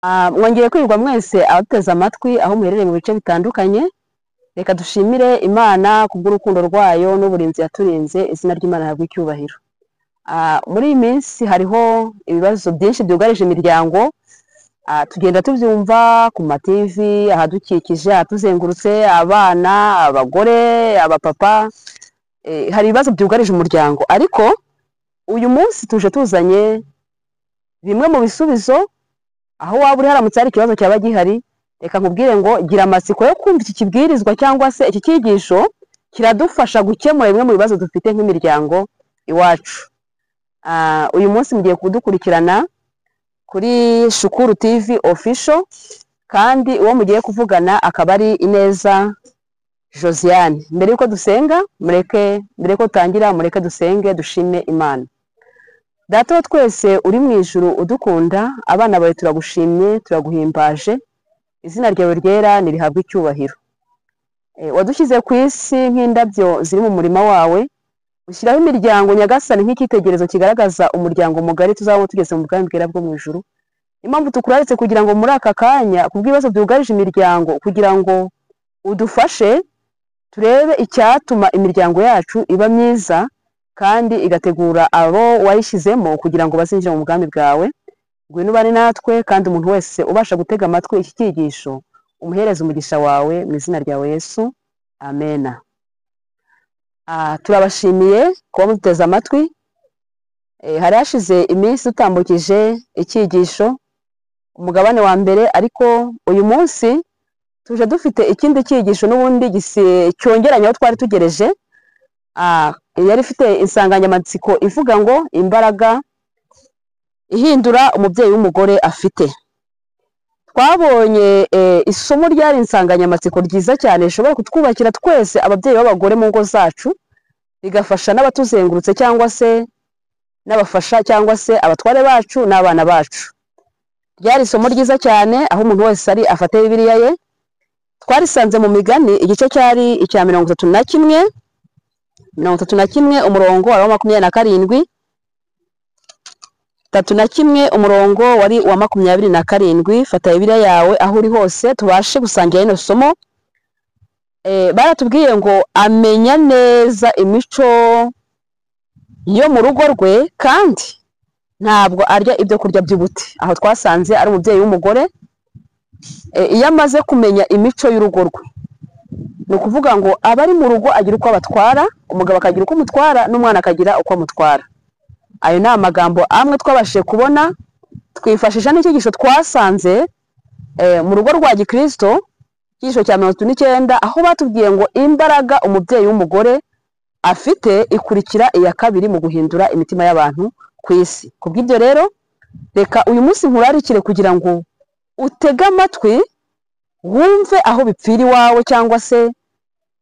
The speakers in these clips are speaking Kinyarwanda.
Mwongeye kwirwa mwese abateze amatwi aho muherereye mu bice bitandukanye. Reka dushimire Imana kubw'urukundo rwayo n'uburinzi yaturinze, izina ry'Imana rihabwe icyubahiro. Muri iyi minsi hariho ibibazo byinshi byugarije imiryango, tugenda tubyumva ku mativi, ahadukikije, ahatuzengurutse, abana, abagore, abapapa, hari ibibazo byugarije umuryango, ariko uyu munsi tuje tuzanye bimwe mu bisubizo. Aho waba uri haramutse hari ikibazo cyaba gihari, reka nkubwire ngo gira amatsiko yo kumva iki kibwirizwa cyangwa se iki cyigisho kiradufasha gukemura bimwe mu bibazo dufite nk'imiryango iwacu. Uyu munsi mugiye kudukurikirana kuri Shukuru TV official, kandi uwo mugiye kuvugana akaba ari Ineza Josiane. Mbere yuko dusenga, mbere ko tutangira mureke dusenge dushime Imana. Data wa twese uri mu ijuru udukunda, abana bawe turagushimye, turaguhimbaje, izina ryawe ryera nirihabwe icyubahiro. Wadushyize ku isi nk'indabyo ziri mu murima wawe, ushyiraho imiryango nyagasani nk'icyitegererezo kigaragaza umuryango mugari tuzabona tugeze mu bwami bwera bwo mu ijuru. Impamvu tukuraritse kugira ngo muri aka kanya kubw'ibibazo byugarije imiryango, kugira ngo udufashe turebe icyatuma imiryango yacu iba myiza kandi igategura abo wayishyizemo kugira ngo bazinjire mu bwami bwawe. Ngwino ubane natwe, kandi umuntu wese ubasha gutega amatwi iki cyigisho umuhereze umugisha wawe mu izina ryawe Yesu, amena. Turabashimiye kuba muteze amatwi. Hari hashize iminsi dutambukije icyigisho umugabane wa mbere, ariko uyu munsi tuje dufite ikindi cyigisho n'ubundi cyongeranye aho twari tugereje. Yari ifite insanganyamatsiko ivuga ngo imbaraga ihindura umubyeyi w'umugore afite. Twabonye isomo ryari insanganyamatsiko ryiza cyane rishobora kutwubakira twese ababyeyi b'abagore mu ngo zacu, rigafasha n'abatuzengurutse cyangwa se n'abafasha cyangwa se abatware bacu n'abana bacu. Ryari isomo ryiza cyane aho umuntu wese ari afate Bibiliya ye. Twarisanze mu Migani igice cyari icya 31 umurongo wa 27, 31 umurongo wari wa 27. Fata Bibiliya yawe aho uri hose tubashe gusangira ino somo. Baratubwiye ngo amenya neza imico yo mu rugo rwe, kandi ntabwo arya ibyo kurya by'ubuti. Aho twasanze ari umubyeyi w'umugore, iyo amaze kumenya imico y'urugo rwe, ni ukuvuga ngo abari mu rugo agira uko abatwara, umugabo akagira uko amutwara, n'umwana akagira uko amutwara. Ayo ni amagambo amwe twabashije kubona, twifashisha n'icyigisho twasanze mu rugo rwa Gikristo, icyigisho cya 39, aho batubwiye ngo imbaraga umubyeyi w'umugore afite ikurikira iya kabiri mu guhindura imitima y'abantu ku isi. Kubw'ibyo rero reka uyu munsi nkurarikire kugira ngo utege amatwi wumve aho bipfira iwawe cyangwa se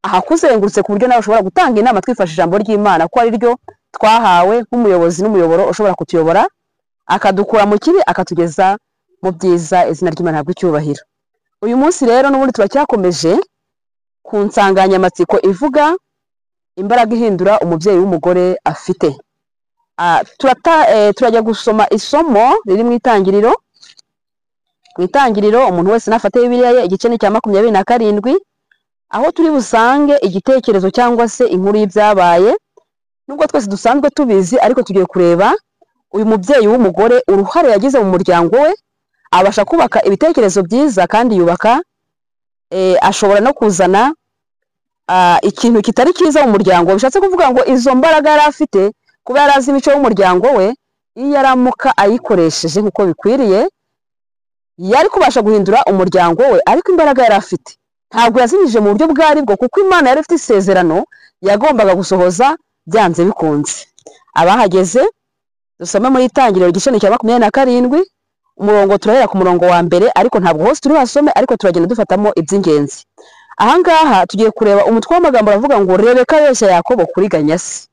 ahakuzengurutse, ku buryo nawe ushobora gutanga inama twifashishije ijambo ry'Imana, ko ari ryo twahawe nk'umuyobozi n'umuyoboro ushobora kutuyobora akadukura mu kibi akatugeza mu byiza. Izina ry'Imana rihabwe icyubahiro. Uyu munsi rero n'ubundi turacyakomeje ku nsanganyamatsiko ivuga imbaraga ihindura umubyeyi w'umugore afite. Turajya gusoma isomo riri mu Itangiriro. Mu Itangiriro umuntu wese nafate Bibiliya ye, igice ni cya 27, aho turi busange igitekerezo cyangwa se inkuru y'ibyabaye. Nubwo twese dusanzwe tubizi, ariko tugiye kureba uyu mubyeyi w'umugore uruhare yagize mu muryango we, abasha kubaka ibitekerezo byiza kandi yubaka, ashobora no kuzana ikintu kitari cyiza mu muryango. Bishatse kuvuga ngo izo mbaraga yari afite, kuba yari azi imico y'umuryango we, iyo yaramuka ayikoresheje nk'uko bikwiriye, yari kubasha guhindura umuryango we. Ariko imbaraga yari afite ntabwo yazinyije mu buryo bwari bwo, kuko Imana yari ifite isezerano yagombaga gusohoza byanze bikunze. Abahageze dusome muri Itangiriro igice cya 27 umurongo, turahera ku murongo wa mbere, ariko ntabwo hose turi hasome, ariko turagenda dufatamo iby'ingenzi. Ahangaha tugiye kureba umutwe w'amagambo aravuga ngo Rebeka yose Yakobo kuriganya se.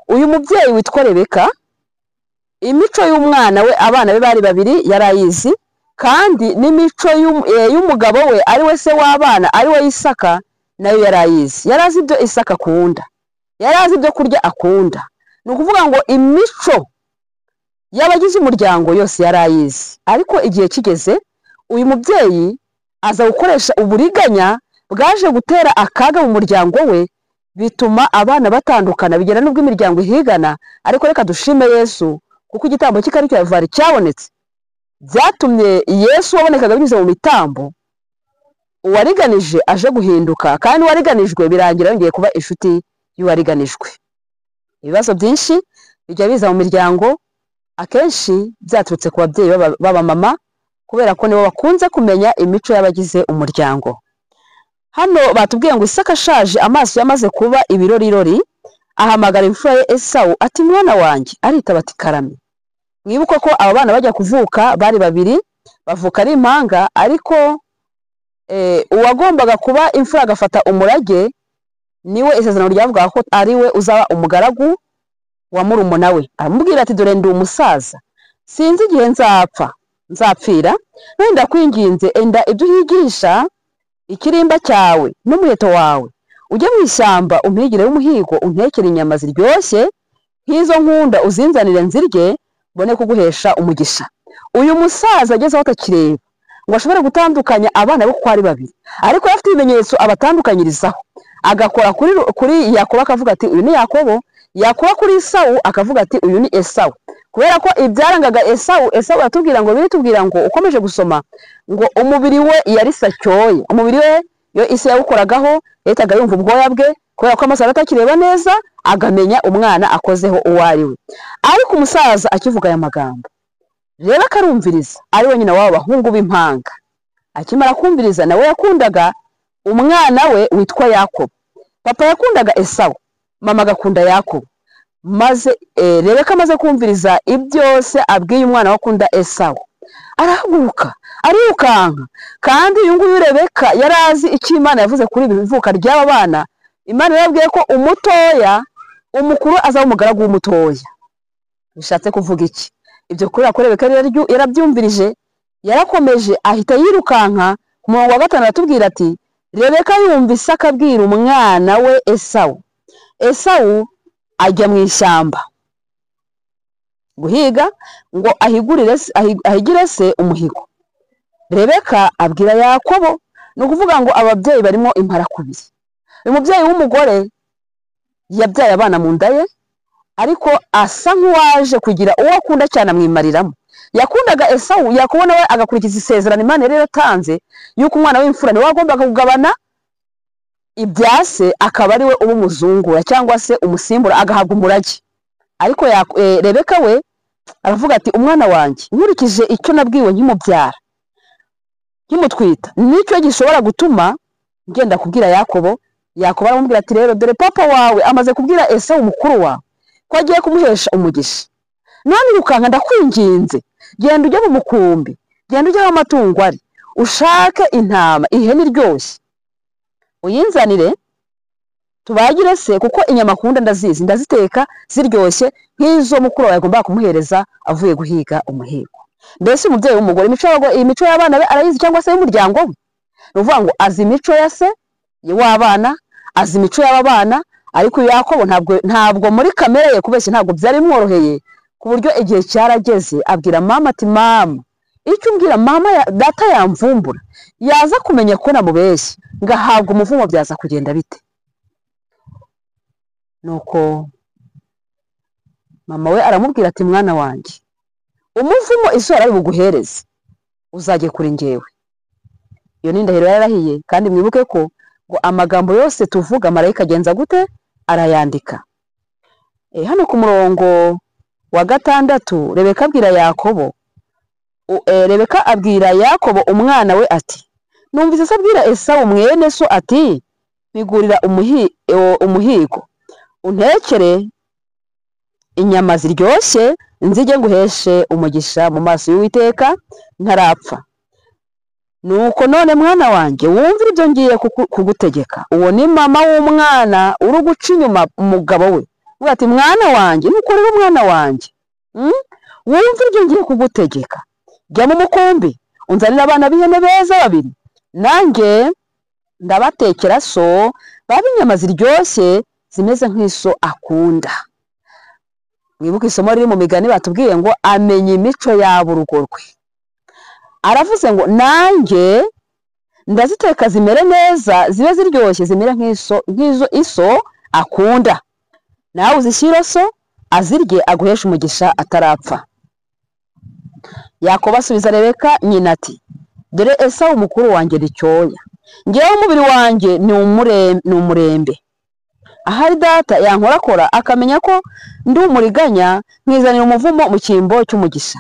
Uyu mubyeyi witwa Rebeka, imico y'umwana we, abana be bari babiri yari ayizi, kandi n'imico y'umugabo we ari we se w'abana ari we Isaka nayo yari ayizi. Yari azi ibyo Isaka akunda, yari azi ibyo kurya akunda. Ni ukuvuga ngo imico y'abagize umuryango yose yari ayizi. Ariko igihe kigeze uyu mubyeyi aza gukoresha uburiganya bwaje gutera akaga mu muryango we, bituma abana batandukana, bigera n'ubwo imiryango ihigana. Ariko reka dushime Yesu, kuko igitambo cy'Ikaruvari cyabonetse, byatumye Yesu wabonekaga binyuze mu mitambo, uwariganije aje guhinduka, kandi uwariganijwe birangira yongeye kuba inshuti y'uwariganijwe. Ibibazo byinshi bijya biza mu miryango, akenshi byaturutse ku babyeyi b'abamama, kubera ko nibo bakunze kumenya imico y'abagize umuryango. Hano batubwiye ngo Isaka ashaje, amaso yamaze kuba ibirorirori, ahamagara imfura ye Esawu ati mwana wanjye, aritaba ati karame. Mwibuke ko aba bana bajya kuvuka bari babiri, bavuka ari impanga, ariko uwagombaga kuba imfura agafata umurage niwe isezerano ryavuga ko ari we uzaba umugaragu wa murumuna we. Aramubwira ati dore ndi umusaza, sinzi igihe nzapfira, none ndakwinginze enda ibyo uhigisha ikirimba cyawe n'umuheto wawe, ujye mu ishyamba umpigire w'umuhigo, untekere inyama ziryoshye nk'izo nkunda, uzinzanire nzirye, mbone kuguhesha umugisha. Uyu musaza ageze aho atakireba ngo ashobore gutandukanya abana be kuko ari babiri, ariko afite ibimenyetso abatandukanyirizaho. Agakora kuri Yakobo akavuga ati uyu ni Yakobo, yakora kuri Esawu akavuga ati uyu ni Esawu. Kubera ko ibyarangaga Esawu atubwira ngo biritubwira ngo ukomeje gusoma ngo umubiri we yari sacyoye, umubiri we yo isi yawukoragaho, yahitaga yumva ubwoya bwe, kubera ko amaso atakireba neza, agamenya umwana akozeho uwo ari we. Ariko umusaza akivuga aya magambo, rero akarumviriza, ari we nyina w'abo bahungu b'impanga. Akimara kumviriza, nawe yakundaga umwana we witwa Yakobo. Papa yakundaga Esawu, mama agakunda Yakobo. Maze Rebeka amaze kumviriza ibyose abwiye umwana we akunda Esawu, arahaguruka arirukanka. Kandi uyu nguyu Rebeka yari azi icyo Imana yavuze kuri ibi bivuka ry'aba bana. Imana yabwiye ko umutoya umukuru azaba umugaragu w'umutoya. Bishatse kuvuga iki? Ibyo kuri Rebeka yarabyumvirije, yarakomeje ahita yirukanka. Ku murongo wa 5 aratubwira ati Rebeka yumvise akabwira umwana we Esawu. Esawu ajya mu ishyamba guhiga ngo ahigire se umuhigo. Rebeka abwira Yakobo, ni ukuvuga ngo ababyeyi barimo imparakubiri. Uyu mubyeyi w'umugore yabyaye abana mu nda ye, ariko asa nk'uwaje kugira uwo akunda cyane amwimariramo. Yakundaga Esawu, Yakobo nawe agakurikiza isezerano Imana yari yaratanze yuko umwana w'imfura niwe wagombaga kugabana ibyase, akaba ari we uba umuzungura cyangwa se umusimbura, agahabwa umurage. Ariko Rebeka we aravuga ati umwana wanjye, nkurikije icyo nabwiwe nkimubyara nkimutwita, nicyo gishobora gutuma ngenda kubwira Yakobo. Yakobo aramubwira ati rero dore papa wawe amaze kubwira Esawu mukuru wawe ko agiye kumuhesha umugisha, none irukanka ndakwinginze, genda ujye mu mukumbi, genda ujye aho amatungo ari, ushake intama, ihene iryoshye, uyinzanire tubagire se, kuko inyama akunda ndazizi, ndaziteka ziryoshye nk'izo mukuru wawe agomba kumuhereza avuye guhiga umuhigo. Mbese umubyeyi w'umugore imico y'abana be arayizi, cyangwa se y'umuryango we. Ni ukuvuga ngo azi imico ya se w'abana, azi imico y'aba bana. Ariko Yakobo ntabwo muri kamere ye kubeshya ntabwo byari bimworoheye, ku buryo igihe cyarageze abwira mama ati mama, icyo umbwira mama data yamvumbura, yaza kumenya ko namubeshye ngahabwa umuvumo, byaza kugenda bite? Nuko mama we aramubwira ati mwana wanjye, umuvumo isura ari buguhereze uzajye kuri njyewe. Iyo ni ndahiro yarahiye. Kandi mwibuke ko ngo amagambo yose tuvuga marayika agenza gute? Arayandika. Hano ku murongo wa 6 Rebeka abwira Yakobo, Rebeka abwira Yakobo umwana we ati numvise se abwira Esawu mwene so ati migurira umuhigo, untekere inyama ziryoshye, nzige nguheshe umugisha mu maso y'Uwiteka ntarapfa. Nuko none mwana wanjye, wumvira ibyo ngiye kugutegeka. Uwo ni mama w'umwana uri guca inyuma umugabo we, uvuga ati mwana wanjye, nuko rero mwana wanjye, wumvira ibyo ngiye kugutegeka, jya mu mukumbi unzanira abana b'ihene beza babiri, nanjye ndabatekera so baba inyama ziryoshye zimeze nk'iso akunda. Mwibuke isomo riri mu Migani batubwiye ngo amenye imico y'abo urugo rwe. aravuze ngo nanjye ndaziteka zimere neza zibe ziryoshye zimere nk'izo iso akunda, nawe uzishyire so azirye aguhesha umugisha atarapfa. Yakobo asubiza Rebeka nyina ati dore Esawu mukuru wanjye ni cyoya, ngewe umubiri wanjye ni umurembe. Ahari data yankorakora akamenya ko ndi umuriganya nkizanira umuvumo mu cyimbo cy'umugisha.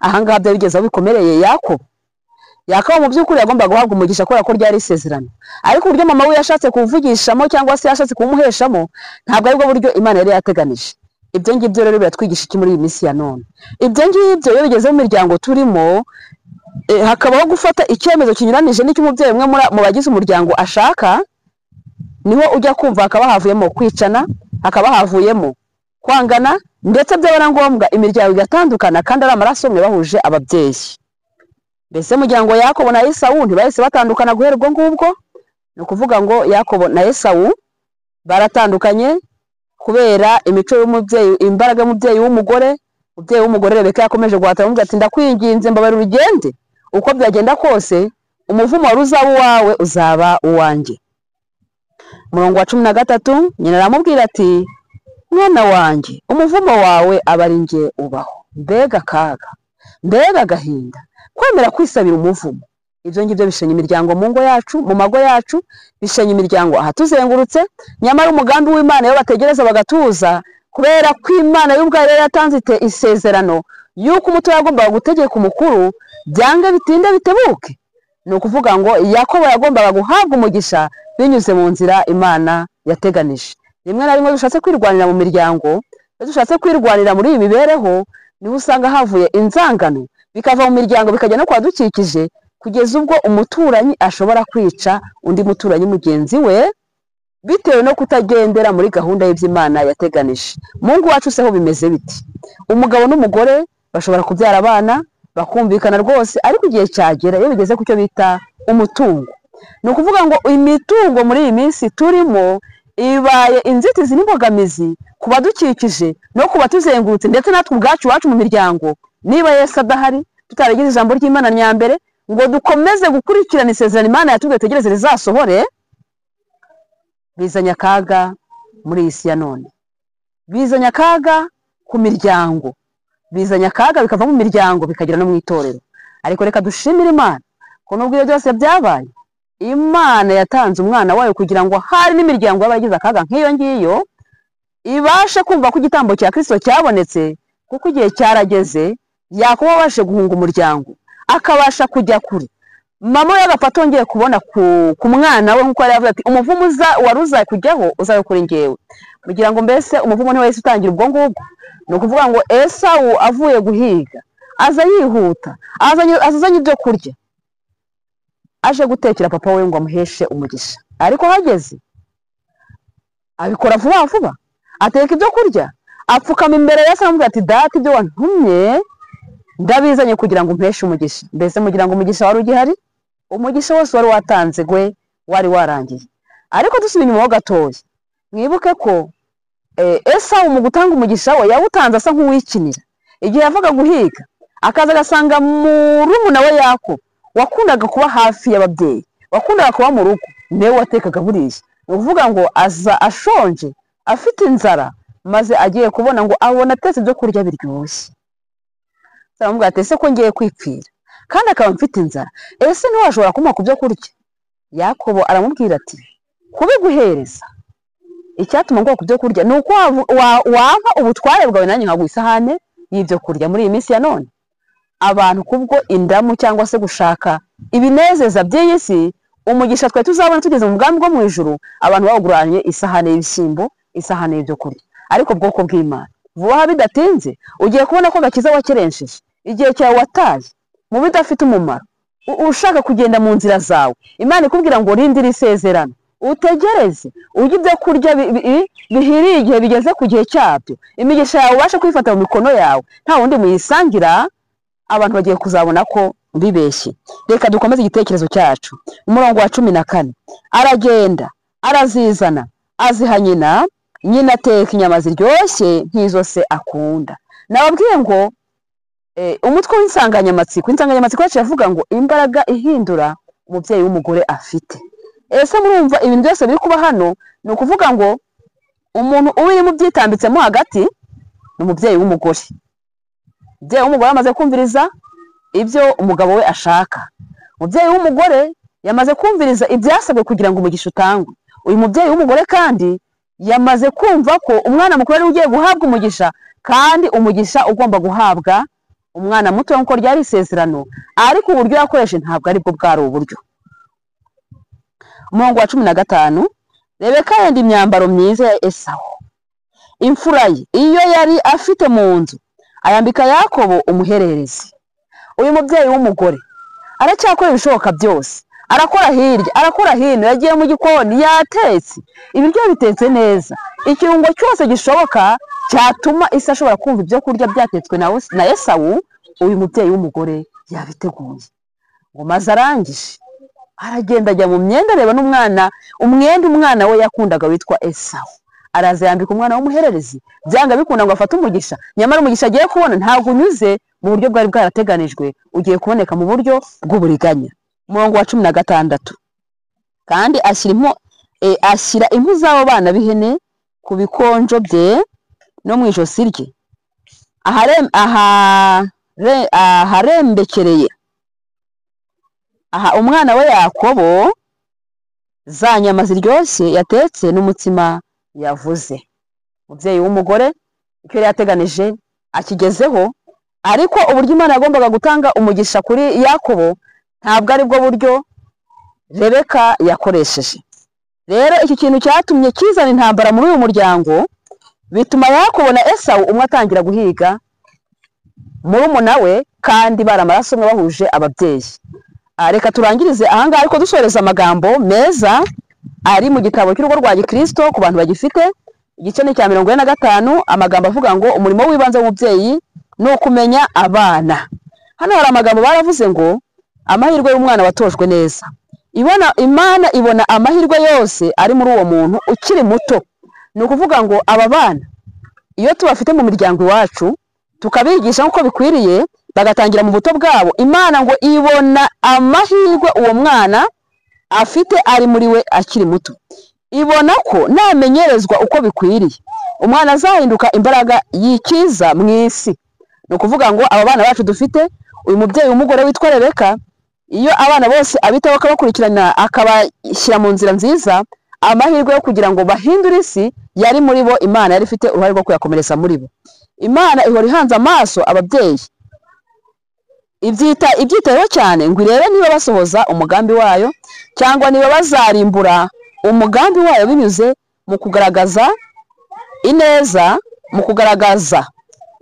Ahangaha byari bigeze aho bikomereye Yakobo mu by'ukuri yagombaga guhabwa umugisha kubera ko ryari isezerano, ariko uburyo mama we yashatse kuvugishamo cyangwa se yashatse kumuheshamo ntabwo aribwo buryo Imana yari yateganije. Ibyo ngibyo rero biratwigisha iki muri iyi minsi ya none? Ibyo ngibyo iyo bigeze mu miryango turimo, hakabaho gufata icyemezo kinyuranije n'icy'umubyeyi umwe mu bagize umuryango ashaka, niho ujya kumva hakaba havuyemo kwicana, hakaba havuyemo kwangana, ndetse byaba ngombwa imiryango igatandukana kandi ari amaraso amwe bahuje ababyeyi. Mbese umuryango Yakobo na Esawu ntibahise batandukana guhera ubwo ngubwo. Ni ukuvuga ngo Yakobo na Esawu baratandukanye kubera imico y'umubyeyi, imbaraga y'umubyeyi w'umugore. Umubyeyi w'umugore Rebeka yakomeje guhatana amugira ati ndakwinginze mbabarira urugende, uko byagenda kose umuvumo wari uzaba uwawe uzaba uwanjye. Umurongo wa 13 nyina aramubwira ati mwana wanjye umuvumo wawe aba ari njye ubaho. Mbega kaga, mbega agahinda kwemera kwisabira umuvumo. Ibyo ngibyo bishenya imiryango mu ngo yacu, mu mago yacu, bishenya imiryango ahatuzengurutse. Nyamara umugambi w'Imana yo bategereza bagatuza, kubera ko Imana y'ubwayo yatanze isezerano yuko umuto yagombaga gutegeka umukuru, byange bitinde bitebuke. Ni ukuvuga ngo Yakobo yagombaga guhabwa umugisha binyuze mu nzira Imana yateganije. Rimwe na rimwe dushatse kwirwanira mu miryango, dushatse kwirwanira muri iyi mibereho, niho usanga havuye inzangano bikava mu miryango bikajya no kwa dukikije, kugeza ubwo umuturanyi ashobora kwica undi muturanyi mugenzi we bitewe no kutagendera muri gahunda y'Imana yateganije. Mungu wacu seho bimeze biti? Umugabo n'umugore bashobora kubyara abana bakumvikana rwose, ariko igihe cyagera iyo bigeze ku cyo bita umutungo. Ni ukuvuga ngo imitungo muri iyi minsi turimo ibaye inzitizi n'imbogamizi ku badukikije no ku batuzengurutse, ndetse natwe ubwacu wacu mu miryango. Niba Yesu adahari, tutaragize ijambo ry'Imana nyambere ngo dukomeze gukurikirana isezerano Imana yatubwiye tegereze rizasohore, bizanya akaga muri iyi si ya none, bizanya akaga ku miryango, bizanya akaga bikava mu miryango bikagera no mu itorero. Ariko reka dushimire Imana ko nubwo ibyo byose byabaye, Imana yatanze umwana wayo kugira ngo hari n'imiryango y'abagize akaga nk'iyo ngiyo ibashe kumva ko igitambo cya Kristo cyabonetse, kuko igihe cyarageze Yakobo abashe guhunga umuryango akabasha kujya kure. Mama we agapfa yongeye kubona ku mwana we nk'uko yari yavuze ati umuvumo wari uzaye kujyaho uzaye kuri ngewe. Kugira ngo mbese umuvumo ntiwahise utangira ubwo ngubwo. Ni ukuvuga ngo Esawu avuye guhiga aza yihuta, azanye ibyo kurya, aje gutekera papa we ngo amuheshe umugisha. Ariko hageze abikora vuba vuba, ateka ibyo kurya, apfukama imbere ya Esawu aramubwira ati data ibyo wantumye ndabizanye kugira ngo umpeshe umugisha. Mbese mugira ngo umugisha wari ugihari? Umugisha wose wari watanze gwe wari warangiye. Ariko dusubiye inyuma ho gatoya, mwibuke ko Esawu mu gutanga umugisha we yawutanze asa nk'uwikinira. Igihe yavaga guhiga akaza agasanga murumuna we Yakobo wakundaga kuba hafi y'ababyeyi, wakundaga kuba mu rugo, niwe watekaga buriya. Ni ukuvuga ngo aza ashonje afite inzara, maze agiye kubona ngo abona atetse ibyo kurya biryoshye. Aramubwira ati ese ko ngiye kwipfira kandi akaba mfite inzara, ese ntiwashobora kumpa ku byo kurya? Yakobo aramubwira ati kubiguhereza icyatuma ngo ku byo kurya ni uko wampa ubutware bwawe nanjye nkaguha isahane y'ibyo kurya. Muri iyi minsi ya none abantu kubwo indamu cyangwa se gushaka ibinezeza by'iyi si, umugisha twe tuzabona tugeze mu bwami bwo mu ijuru, abantu bawuguranye isahane y'ibishyimbo, isahane y'ibyo kurya. Ariko bwoko bw'Imana vuba bidatinze ugiye kubona ko gakiza wakerensheje, igihe cyawe wataye mu bidafite umumaro, ushaka kugenda mu nzira zawe. Imana ikubwira ngo rindira isezerano, utegereze ujye ibyo kurya bihiriye igihe bigeze ku gihe cyabyo, imigisha yawe ubashe kwifata mu mikono yawe, nta wundi muyisangira. Abantu bagiye kuzabona ko bibeshye. Reka dukomeze igitekerezo cyacu. Umurongo wa 14, aragenda arazizana aziha nyina, nyina ateka inyama ziryoshye nk'izo se akunda. Nababwiye ngo umutwe w'insanganyamatsiko yacu yavuga ngo imbaraga ihindura umubyeyi w'umugore afite. Ese murumva ibintu byose biri kuba hano ni ukuvuga ngo umuntu ubirimo byitambitsemo hagati ni umubyeyi w'umugore. Umubyeyi w'umugore amaze kumviriza ibyo umugabo we ashaka. Umubyeyi w'umugore yamaze kumviriza ibyasabwe kugira ngo umugisha utangwe. Uyu mubyeyi w'umugore kandi yamaze kumva ko umwana mukuru ari ugiye guhabwa umugisha, kandi umugisha ugomba guhabwa umwana muto nk'uko ryari isezerano, ariko uburyo yakoreshe ntabwo aribwo bwari uburyo. Umurongo wa 15, Rebeka yenda imyambaro myiza ya Esawu imfura ye, iyo yari afite mu nzu, ayambika Yakobo umuhererezi. Uyu mubyeyi w'umugore aracyakora ibishoboka byose, arakora hirya arakora hino, yagiye mu gikoni, yatetse ibiryo bitetse neza, ikirungo cyose gishoboka cyatuma isi ashobora kumva ibyo kurya byatetswe na Esawu, uyu mubyeyi w'umugore yabiteguye. Ngo maze arangije aragenda ajya mu myenda, areba n'umwana, umwenda we yakundaga witwa Esawu, araza yambika umwana w'umuhererezi, byanga bikunda ngo afate umugisha, nyamara umugisha agiye kubona ntabwo unyuze mu buryo bwari bwarateganijwe, ugiye kuboneka mu buryo bw'uburiganya. Umurongo wa 16, kandi ashyira impu z'abo bana b'ihene ku bikonjo bye no mu ijosi rye, aharembekereye aha umwana we Yakobo za nyama ziryoshye yatetse n'umutsima yavuze. Umubyeyi w'umugore icyo yari yateganije akigezeho, ariko uburyo Imana yagombaga gutanga umugisha kuri Yakobo ntabwo aribwo buryo Rebeka yakoresheje. Rero iki kintu cyatumye kizana intambara muri uyu muryango, bituma Yakobo na Esawu umwe atangira guhiga murumuna we, kandi baramaraso umwe bahuje ababyeyi. Reka turangirize ahangaha, ariko dusoreza amagambo meza ari mu gitabo cy'urugo rwa Gikristo ku bantu bagifite, igice ni cya 45, amagambo avuga ngo umurimo w'ibanze w'umubyeyi ni ukumenya abana. Hano hari amagambo baravuze ngo amahirwe y'umwana watojwe neza. Imana ibona amahirwe yose ari muri uwo muntu ukiri muto. Ni ukuvuga ngo aba bana iyo tubafite mu miryango iwacu tukabigisha nk'uko bikwiriye, bagatangira mu buto bwabo, Imana ngo ibona amahirwe uwo mwana afite ari muri we akiri muto. Ibona ko namenyerezwa uko bikwiriye, umwana azahinduka imbaraga yikiza mu isi. Ni ukuvuga ngo aba bana bacu dufite, uyu mubyeyi w'umugore witwa Rebeka, iyo abana bose abitaho akabakurikirana akabashyira mu nzira nziza, amahirwe yo kugira ngo bahindure isi yari muri bo, Imana yari ifite uruhare rwo kuyakomereza muri bo. Imana ihora ihanze amaso ababyeyi, ibyitayeho cyane ngo irebe niba basohoza umugambi wayo, cyangwa niba bazarimbura umugambi wayo binyuze mu kugaragaza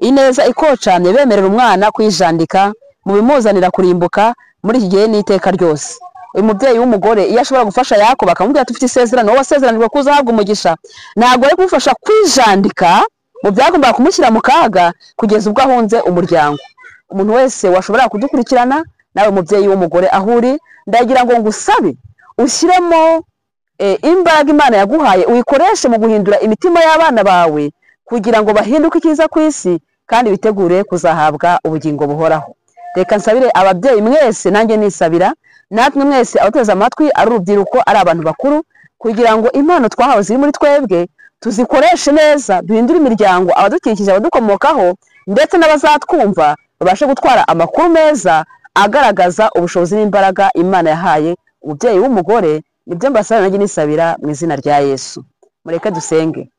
ineza ikocamye, bemerera umwana kwijandika mu bimuzanira kurimbuka muri iki gihe n'iteka ryose. Uyu mubyeyi w'umugore iyo ashobora gufasha Yakobo akamubwira tufite isezerano, wowe wasezeranirwa ko uzahabwa umugisha, ntabwo ari kumufasha kwijandika mu byagombaga kumushyira mu kaga kugeza ubwo ahunze umuryango. Umuntu wese washobora kudukurikirana, nawe mubyeyi w'umugore aho uri, ndagira ngo ngusabe ushyiremo imbaraga Imana yaguhaye, uyikoreshe mu guhindura imitima y'abana bawe kugira ngo bahinduke icyiza ku isi, kandi bitegure kuzahabwa ubugingo buhoraho. Reka nsabire ababyeyi mwese, nanjye nisabira, natwe mwese abateze amatwi, ari urubyiruko ari abantu bakuru, kugira ngo impano twahawe ziri muri twebwe tuzikoreshe neza, duhindure imiryango, abadukikije, abadukomokaho, ndetse n'abazatwumva babashe gutwara amakuru meza agaragaza ubushobozi n'imbaraga Imana yahaye umubyeyi w'umugore. Nibyo mbasaba, nanjye nisabira mu izina rya Yesu. Mureke dusenge.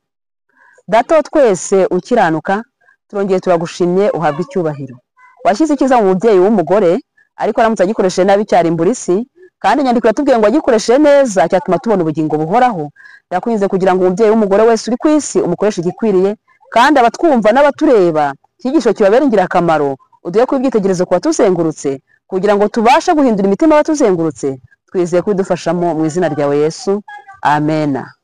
Data wa twese ukiranuka, turongeye turagushimye, uhabwe icyubahiro. Washyize icyiza mu mubyeyi w'umugore, ariko aramutse agikoresheje nabi cyarimbura isi, kandi inyandiko yatubwiye ngo agikoresheje neza cyatuma tubona ubugingo buhoraho. Ndakwinze kugira ngo umubyeyi w'umugore wese uri ku isi umukoreshe igikwiriye, kandi abatwumva n'abatureba icyigisho kibabera ingirakamaro, uduhe kuba ibyitegererezo ku batuzengurutse, kugira ngo tubashe guhindura imitima y'abatuzengurutse. Twizeye kubidufashamo mu izina ryawe Yesu, amena.